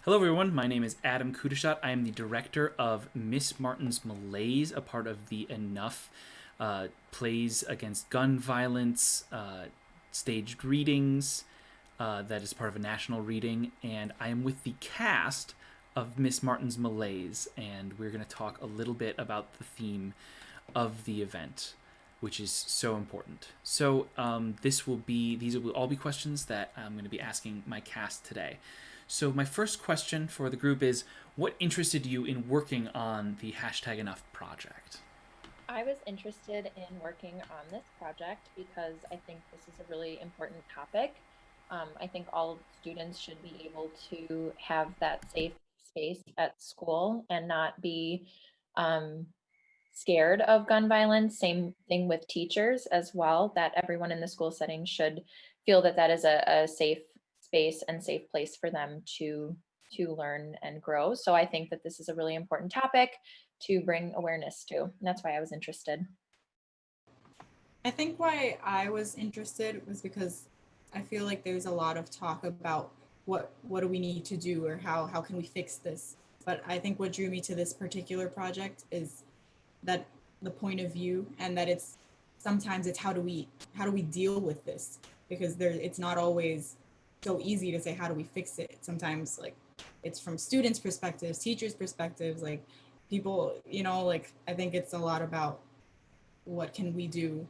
Hello, everyone. My name is Adam Kudashat. I am the director of Miss Martin's Malaise, a part of the Enough plays against gun violence, staged readings. That is part of a national reading, and I am with the cast of Miss Martin's Malaise, and we're going to talk a little bit about the theme of the event, which is so important. So these will all be questions that I'm going to be asking my cast today. So my first question for the group is, what interested you in working on the hashtag Enough project? I was interested in working on this project because I think this is a really important topic. I think all students should be able to have that safe space at school and not be um, scared of gun violence. Same thing with teachers as well, that everyone in the school setting should feel that that is a safe space and safe place for them to learn and grow. So I think that this is a really important topic to bring awareness to. And that's why I was interested. I think why I was interested was because I feel like there's a lot of talk about what do we need to do or how can we fix this. But I think what drew me to this particular project is that the point of view and that it's sometimes it's how do we deal with this, because there it's not always so easy to say how do we fix it. Sometimes like it's from students' perspectives, teachers' perspectives, like people, like I think it's a lot about what can we do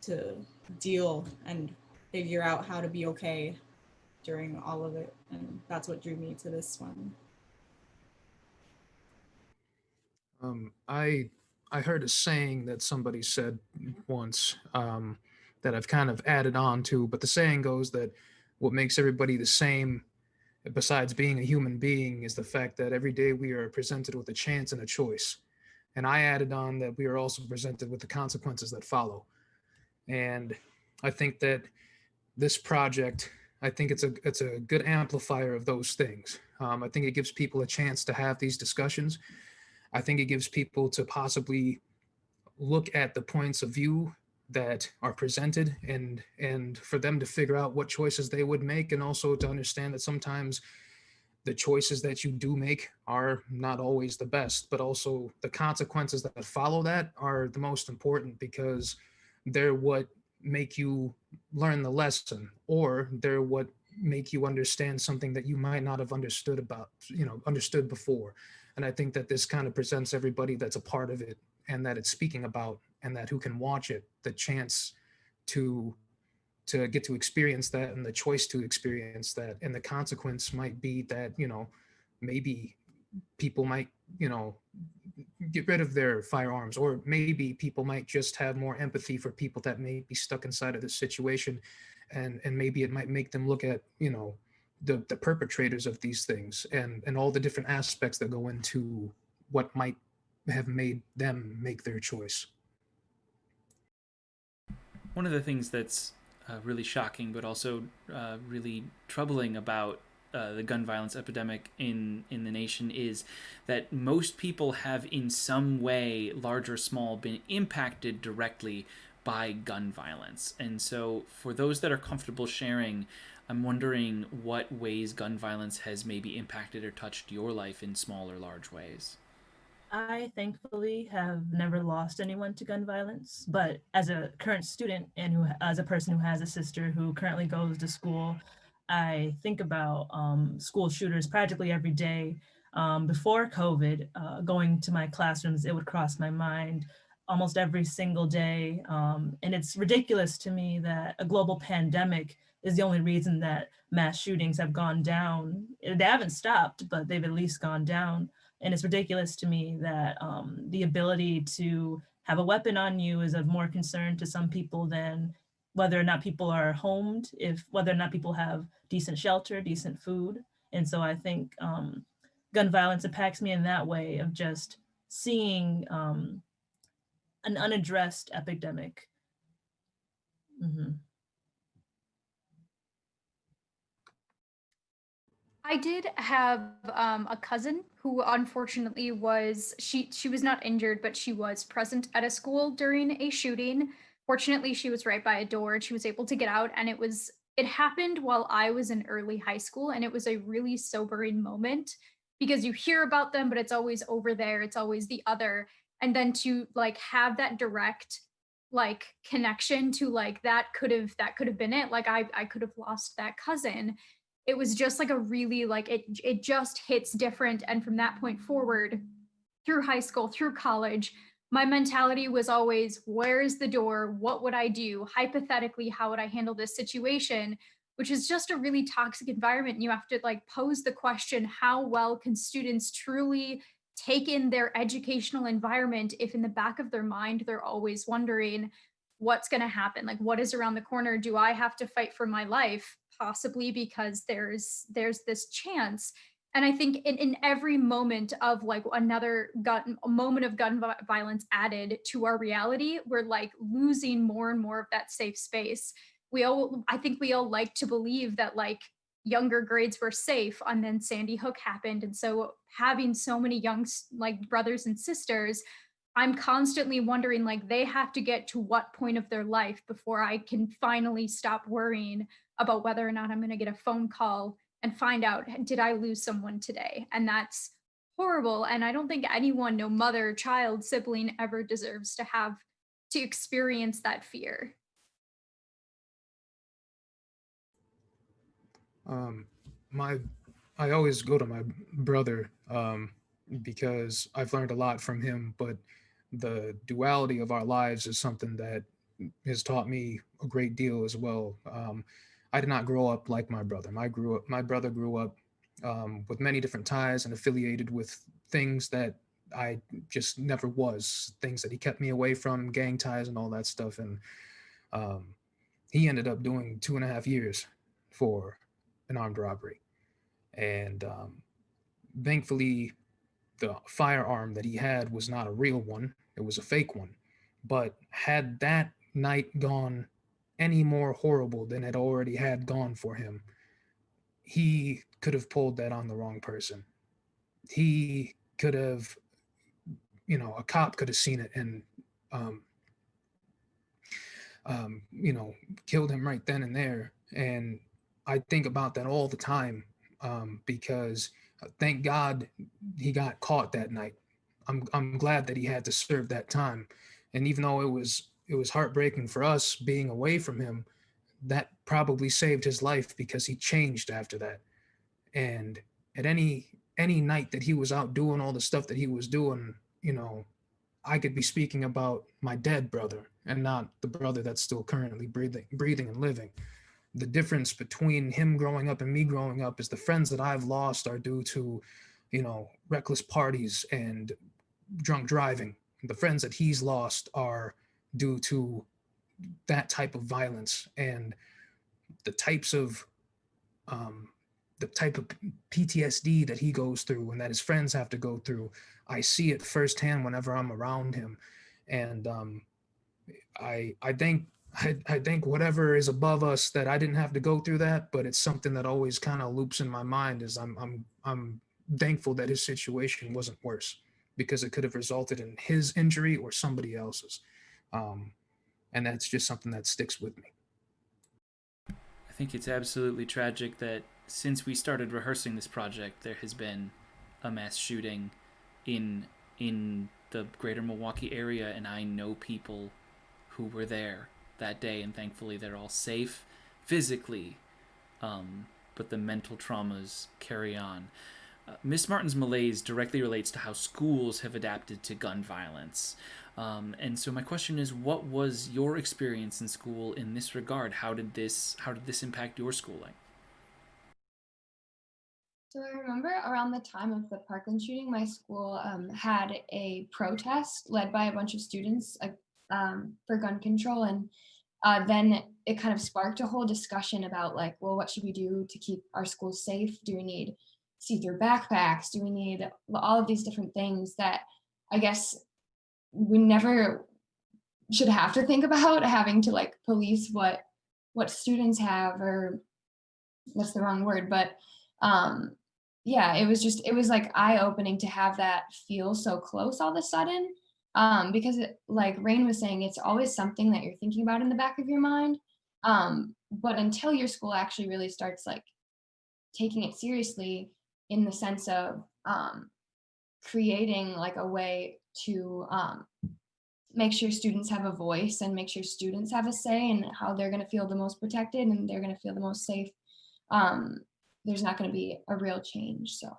to deal and figure out how to be okay during all of it. And that's what drew me to this one. I heard a saying that somebody said once, that I've kind of added on to, but the saying goes that what makes everybody the same, besides being a human being, is the fact that every day we are presented with a chance and a choice. And I added on that we are also presented with the consequences that follow. And I think that this project, I think it's a good amplifier of those things. I think it gives people a chance to have these discussions. I think it gives people to possibly look at the points of view that are presented, and for them to figure out what choices they would make, and also to understand that sometimes the choices that you do make are not always the best, but also the consequences that follow that are the most important, because they're what make you learn the lesson, or they're what make you understand something that you might not have understood before. And I think that this kind of presents everybody that's a part of it and that it's speaking about, and that who can watch it, the chance to get to experience that, and the choice to experience that. And the consequence might be that, maybe people might, you know get rid of their firearms, or maybe people might just have more empathy for people that may be stuck inside of this situation. And maybe it might make them look at, the perpetrators of these things, and all the different aspects that go into what might have made them make their choice. One of the things that's really shocking, but also really troubling about the gun violence epidemic in the nation is that most people have, in some way, large or small, been impacted directly by gun violence. And so, for those that are comfortable sharing, I'm wondering what ways gun violence has maybe impacted or touched your life in small or large ways. I thankfully have never lost anyone to gun violence, but as a current student and as a person who has a sister who currently goes to school, I think about school shooters practically every day. Before COVID, going to my classrooms, it would cross my mind almost every single day. And it's ridiculous to me that a global pandemic is the only reason that mass shootings have gone down. They haven't stopped, but they've at least gone down. And it's ridiculous to me that the ability to have a weapon on you is of more concern to some people than whether or not people are homed, if whether or not people have decent shelter, decent food. And so I think gun violence impacts me in that way of just seeing an unaddressed epidemic. Mhm. I did have a cousin who unfortunately she was not injured, but she was present at a school during a shooting. Fortunately, she was right by a door and she was able to get out, and it was it happened while I was in early high school, and it was a really sobering moment because you hear about them, but it's always over there, it's always the other. And then to like have that direct like connection to like that could have been it. Like I could have lost that cousin. It was just like a really like it just hits different. And from that point forward, through high school, through college, my mentality was always, where's the door? What would I do? Hypothetically, how would I handle this situation? Which is just a really toxic environment. And you have to like pose the question, how well can students truly take in their educational environment if in the back of their mind they're always wondering what's going to happen? Like what is around the corner? Do I have to fight for my life? Possibly because there's this chance. And I think in every moment of like another gun a moment of violence added to our reality, we're like losing more and more of that safe space. I think we all like to believe that like younger grades were safe, and then Sandy Hook happened. And so having so many like brothers and sisters, I'm constantly wondering like they have to get to what point of their life before I can finally stop worrying about whether or not I'm going to get a phone call and find out, did I lose someone today? And that's horrible. And I don't think anyone, no mother, child, sibling, ever deserves to have to experience that fear. Um, my, I always go to my brother because I've learned a lot from him. But the duality of our lives is something that has taught me a great deal as well. I did not grow up like my brother. My brother grew up with many different ties and affiliated with things that I just never was. Things that he kept me away from, gang ties and all that stuff. And um, he ended up doing 2.5 years for an armed robbery. And thankfully, the firearm that he had was not a real one, it was a fake one. But had that night gone any more horrible than it already had gone for him, he could have pulled that on the wrong person. He could have, a cop could have seen it and, um, you know, killed him right then and there. And I think about that all the time because thank God he got caught that night. I'm glad that he had to serve that time. And even though it was heartbreaking for us being away from him, that probably saved his life because he changed after that. And at any night that he was out doing all the stuff that he was doing, I could be speaking about my dead brother and not the brother that's still currently breathing and living. The difference between him growing up and me growing up is the friends that I've lost are due to, reckless parties and drunk driving. The friends that he's lost are due to that type of violence and the types of um, the type of PTSD that he goes through and that his friends have to go through. I see it firsthand whenever I'm around him, and I think I think whatever is above us that I didn't have to go through that, but it's something that always kind of loops in my mind. Is I'm thankful that his situation wasn't worse because it could have resulted in his injury or somebody else's, um, and that's just something that sticks with me. I think it's absolutely tragic that since we started rehearsing this project, there has been a mass shooting in the greater Milwaukee area, and I know people who were there that day, and thankfully they're all safe physically, but the mental traumas carry on. Miss Martin's malaise directly relates to how schools have adapted to gun violence. And so my question is, what was your experience in school in this regard? How did this impact your schooling? So I remember around the time of the Parkland shooting, my school had a protest led by a bunch of students for gun control, and then it kind of sparked a whole discussion about like, well, what should we do to keep our schools safe? Do we need see-through backpacks? Do we need all of these different things that I guess we never should have to think about having to like police what students have, or that's the wrong word, but um yeah, it was like eye-opening to have that feel so close all of a sudden, because like Rain was saying, it's always something that you're thinking about in the back of your mind, But until your school actually really starts like taking it seriously in the sense of creating like a way to make sure students have a voice and make sure students have a say in how they're going to feel the most protected and they're going to feel the most safe, um, there's not going to be a real change. So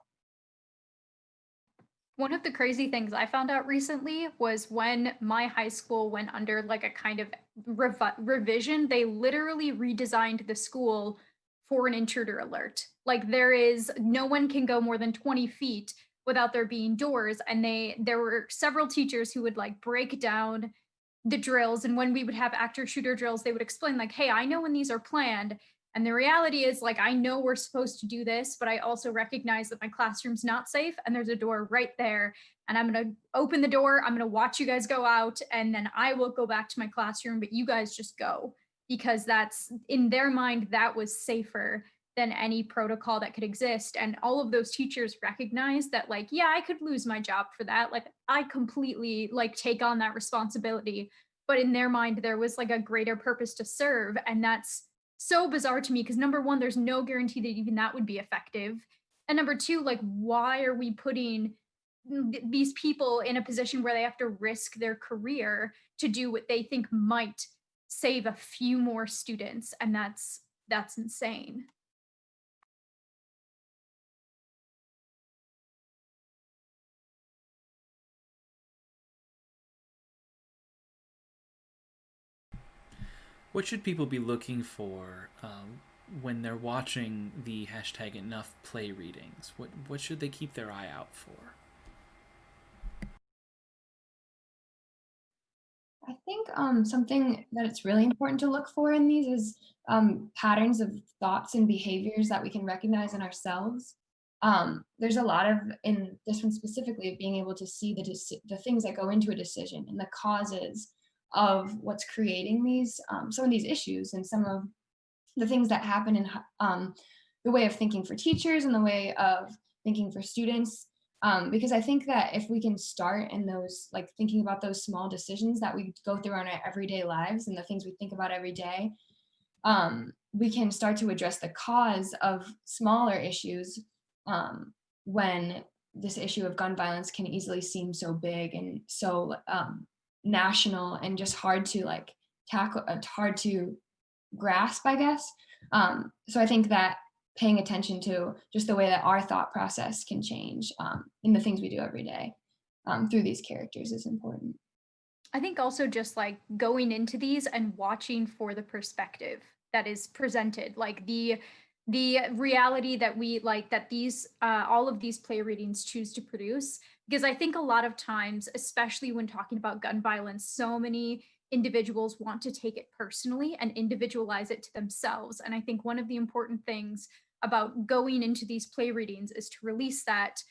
One of the crazy things I found out recently was when my high school went under like a kind of revision, they literally redesigned the school for an intruder alert. Like there is no one can go more than 20 feet without there being doors. And there were several teachers who would like break down the drills. And when we would have actor shooter drills, they would explain like, hey, I know when these are planned. And the reality is, like, I know we're supposed to do this, but I also recognize that my classroom's not safe and there's a door right there. And I'm going to open the door. I'm going to watch you guys go out and then I will go back to my classroom, but you guys just go, because that's in their mind, that was safer than any protocol that could exist. And all of those teachers recognize that, like, yeah, I could lose my job for that. Like, I completely like take on that responsibility. But in their mind, there was like a greater purpose to serve. And that's so bizarre to me because number one, there's no guarantee that even that would be effective. And number two, like, why are we putting these people in a position where they have to risk their career to do what they think might save a few more students? And that's insane. What should people be looking for when they're watching the hashtag enough play readings? What should they keep their eye out for? I think something that it's really important to look for in these is patterns of thoughts and behaviors that we can recognize in ourselves. There's a lot of, in this one specifically, of being able to see the things that go into a decision and the causes of what's creating these some of these issues and some of the things that happen in the way of thinking for teachers and the way of thinking for students. Because I think that if we can start in those, like thinking about those small decisions that we go through in our everyday lives and the things we think about every day, we can start to address the cause of smaller issues when this issue of gun violence can easily seem so big and so national and just hard to like tackle, hard to grasp, I guess. So I think that paying attention to just the way that our thought process can change in the things we do every day through these characters is important. I think also just like going into these and watching for the perspective that is presented, like the reality that we like that these all of these play readings choose to produce. Because I think a lot of times, especially when talking about gun violence, so many individuals want to take it personally and individualize it to themselves. And I think one of the important things about going into these play readings is to release that,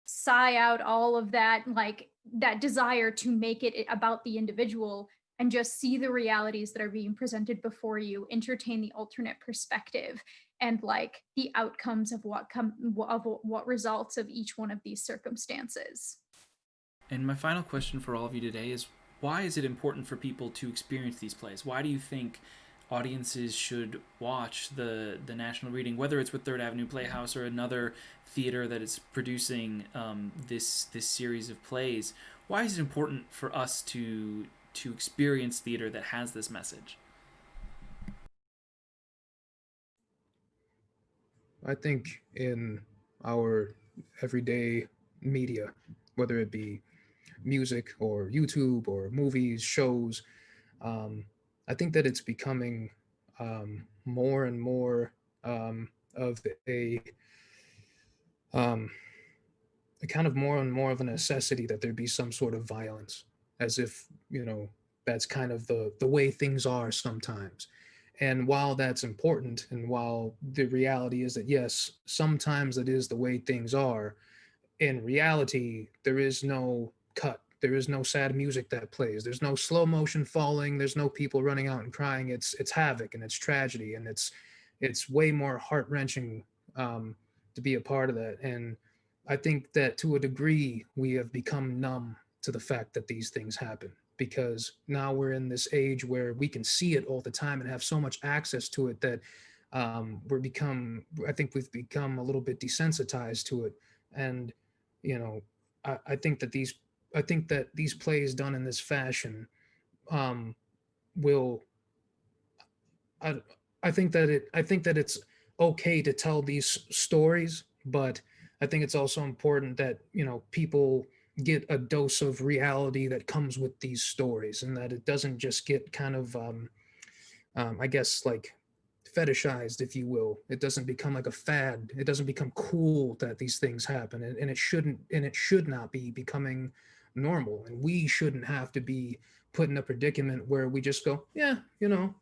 sigh out all of that, like that desire to make it about the individual, and just see the realities that are being presented before you, entertain the alternate perspective and like the outcomes of what results of each one of these circumstances. And my final question for all of you today is, why is it important for people to experience these plays? Why do you think audiences should watch the national reading, whether it's with Third Avenue Playhouse or another theater that is producing this series of plays? Why is it important for us to experience theater that has this message? I think in our everyday media, whether it be music or YouTube or movies, shows, I think that it's becoming more and more of um, a kind of more and more of a necessity that there be some sort of violence, as if, that's kind of the way things are sometimes. And while that's important, and while the reality is that yes, sometimes it is the way things are, in reality, there is no cut. There is no sad music that plays. There's no slow motion falling. There's no people running out and crying. It's havoc and it's tragedy, and it's way more heart wrenching to be a part of that. And I think that to a degree we have become numb to the fact that these things happen, because now we're in this age where we can see it all the time and have so much access to it that I think we've become a little bit desensitized to it. And, you know, I think that these plays done in this fashion um, will I I think that it's okay to tell these stories, but I think it's also important that, you know, people get a dose of reality that comes with these stories, and that it doesn't just get kind of I guess like fetishized, if you will. It doesn't become like a fad. It doesn't become cool that these things happen, and it shouldn't, and it should not be becoming normal. And we shouldn't have to be put in a predicament where we just go, yeah, you know,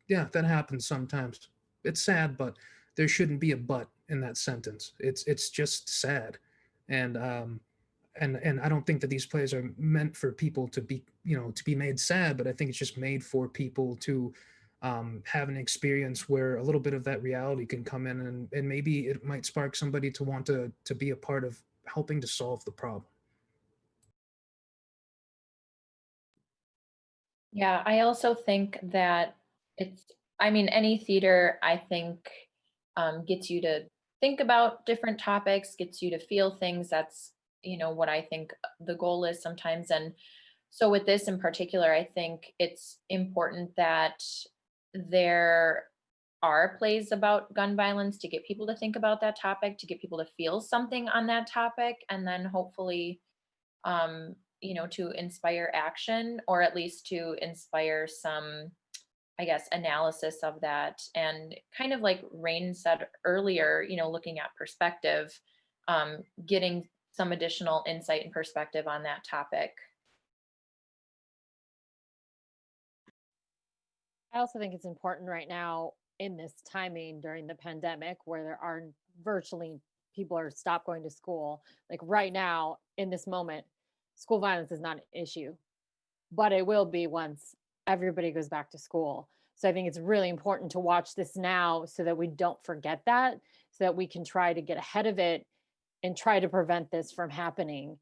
yeah, that happens sometimes. It's sad, but there shouldn't be a but in that sentence. It's just sad, and and I don't think that these plays are meant for people to be, you know, to be made sad, but I think it's just made for people to have an experience where a little bit of that reality can come in, and maybe it might spark somebody to want to be a part of helping to solve the problem. Yeah, I also think that it's, I mean, any theater, I think, gets you to think about different topics, gets you to feel things. That's, what I think the goal is sometimes. And so with this in particular, I think it's important that there are plays about gun violence to get people to think about that topic, to get people to feel something on that topic, and then hopefully to inspire action, or at least to inspire some, I guess, analysis of that. And kind of like Rain said earlier, looking at perspective, getting some additional insight and perspective on that topic. I also think it's important right now in this timing during the pandemic where there are virtually people are stopped going to school. Like right now, in this moment, school violence is not an issue, but it will be once everybody goes back to school. So I think it's really important to watch this now so that we don't forget that, so that we can try to get ahead of it and try to prevent this from happening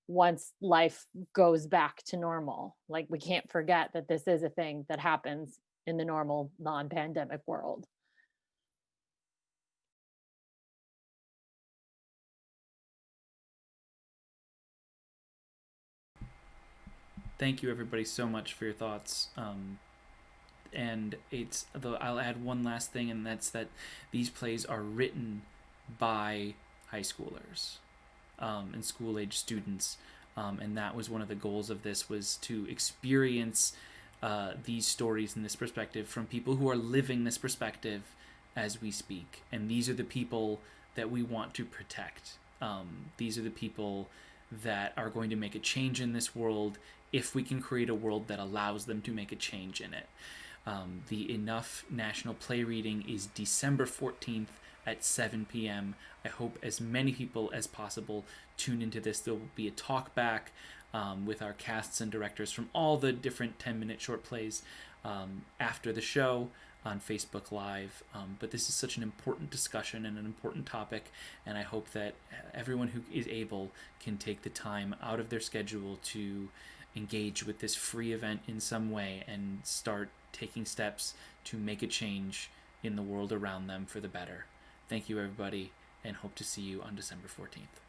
once life goes back to normal. Like we can't forget that this is a thing that happens in the normal non-pandemic world. Thank you, everybody, so much for your thoughts. And it's though I'll add one last thing, and that's that these plays are written by high schoolers and school age students, and that was one of the goals of this, was to experience these stories and this perspective from people who are living this perspective as we speak. And these are the people that we want to protect. These are the people that are going to make a change in this world if we can create a world that allows them to make a change in it. The Enough National Play Reading is December 14th at 7 p.m. I hope as many people as possible tune into this. There will be a talk back with our casts and directors from all the different 10-minute short plays after the show on Facebook Live. But this is such an important discussion and an important topic, and I hope that everyone who is able can take the time out of their schedule to engage with this free event in some way and start taking steps to make a change in the world around them for the better. Thank you, everybody, and hope to see you on December 14th.